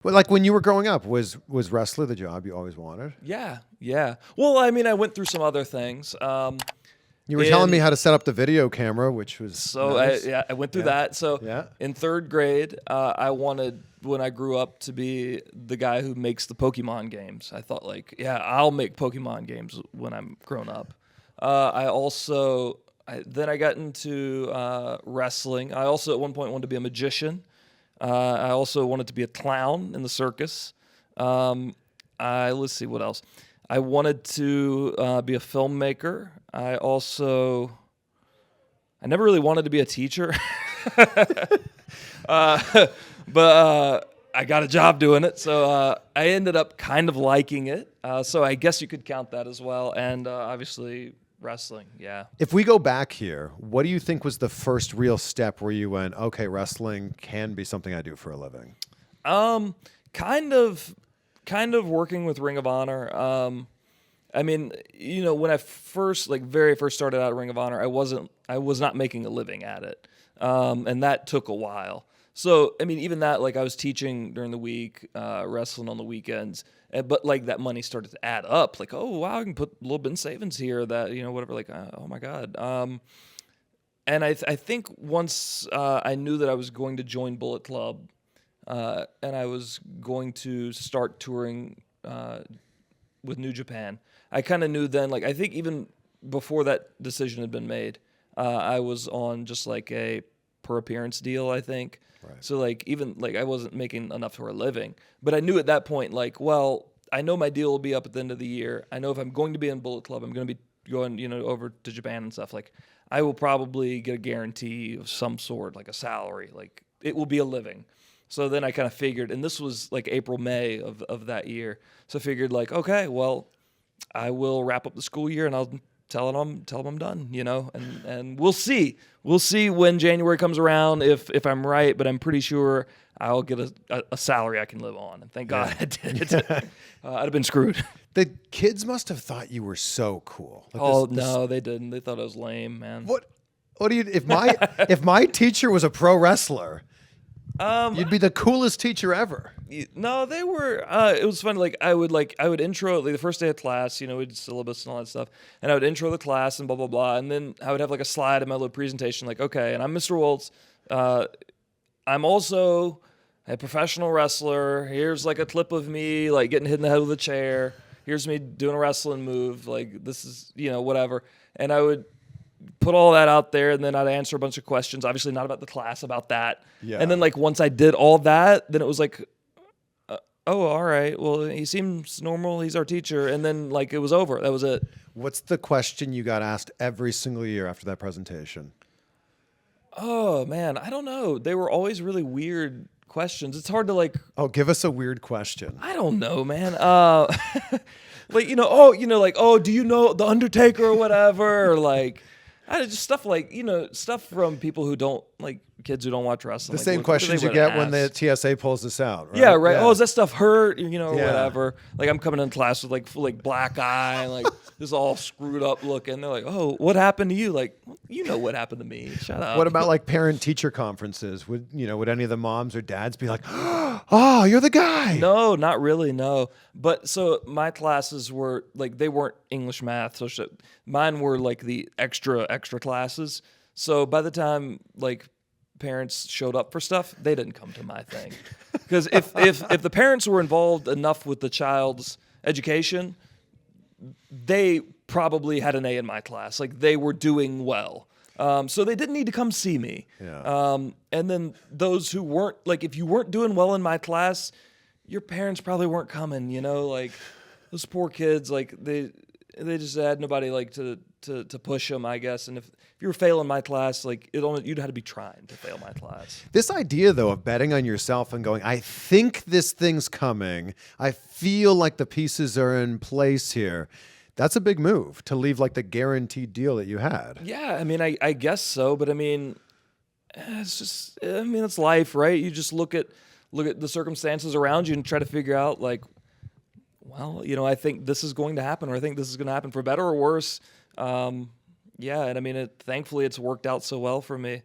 But like when you were growing up, was wrestler the job you always wanted? Yeah, yeah. Well, I mean, I went through some other things. You were telling me how to set up the video camera, which was So nice. I went through Yeah. that. So Yeah. in third grade, I wanted when I grew up to be the guy who makes the Pokemon games. I thought like, yeah, I'll make Pokemon games when I'm grown up. Then I got into wrestling. I also at one point wanted to be a magician. I also wanted to be a clown in the circus. Let's see what else. I wanted to be a filmmaker. I never really wanted to be a teacher, but I got a job doing it, so I ended up kind of liking it. So I guess you could count that as well, and obviously wrestling, yeah. If we go back here, what do you think was the first real step where you went, okay, wrestling can be something I do for a living? Kind of working with Ring of Honor. I mean, when I very first started out at Ring of Honor, I was not making a living at it, and that took a while. So, I mean, even that, like I was teaching during the week, wrestling on the weekends, but like that money started to add up. Like, oh wow, I can put a little bit in savings here. That whatever. Like, oh my god. And I think once I knew that I was going to join Bullet Club, and I was going to start touring with New Japan. I kind of knew then, like I think even before that decision had been made, I was on just like a per appearance deal, I think. Right. So like even like I wasn't making enough for a living, but I knew at that point like, well, I know my deal will be up at the end of the year. I know if I'm going to be in Bullet Club, I'm going to be going over to Japan and stuff. Like I will probably get a guarantee of some sort, like a salary. Like it will be a living. So then I kind of figured, and this was like April, May of that year. So I figured like, okay, well, I will wrap up the school year and I'll tell them I'm done, and we'll see. We'll see when January comes around if I'm right, but I'm pretty sure I'll get a salary I can live on. And thank God I did. I'd have been screwed. The kids must have thought you were so cool. Like No, they didn't. They thought I was lame, man. What do you? If my teacher was a pro wrestler, you'd be the coolest teacher ever. No, they were. It was fun. Like I would intro like the first day of class. We'd syllabus and all that stuff, and I would intro the class and blah blah blah, and then I would have like a slide in my little presentation, like okay, and I'm Mr. Woltz. I'm also a professional wrestler. Here's like a clip of me like getting hit in the head with a chair. Here's me doing a wrestling move. Like this is whatever, and I would put all that out there, and then I'd answer a bunch of questions, obviously not about the class, about that. Yeah. And then like once I did all that, then it was like, oh, all right, well, he seems normal, he's our teacher, and then like it was over. That was it. What's the question you got asked every single year after that presentation? Oh man, I don't know. They were always really weird questions. It's hard to like. Oh, give us a weird question. I don't know, man. Like do you know the Undertaker or whatever, or like. Just stuff like, stuff from people who don't, like, kids who don't watch wrestling. The like, same questions you get when the TSA pulls this out, right? Yeah, right. Yeah. Oh, does that stuff hurt? Or whatever. Like, I'm coming in class with, like, full, like black eye, and, like, this all screwed up looking. They're like, oh, what happened to you? Like, you know what happened to me. Shut up. What about, like, parent-teacher conferences? Would any of the moms or dads be like, oh, you're the guy? No, not really, no. But so my classes were, like, they weren't English, math, so mine were, like, the extra classes. So by the time, like, parents showed up for stuff, they didn't come to my thing. Because if the parents were involved enough with the child's education, they probably had an A in my class. Like, they were doing well. So they didn't need to come see me. Yeah. And then those who weren't, like, if you weren't doing well in my class, your parents probably weren't coming, like, those poor kids, like, they just had nobody, like, to push them, I guess. And if you were failing my class, like, you'd have to be trying to fail my class. This idea, though, of betting on yourself and going, I think this thing's coming, I feel like the pieces are in place here, that's a big move to leave, like, the guaranteed deal that you had. Yeah, I mean, I guess so, but I mean, it's life, right? You just look at the circumstances around you and try to figure out, like, well, I think this is going to happen, or I think this is going to happen for better or worse. Yeah, and I mean, thankfully, it's worked out so well for me.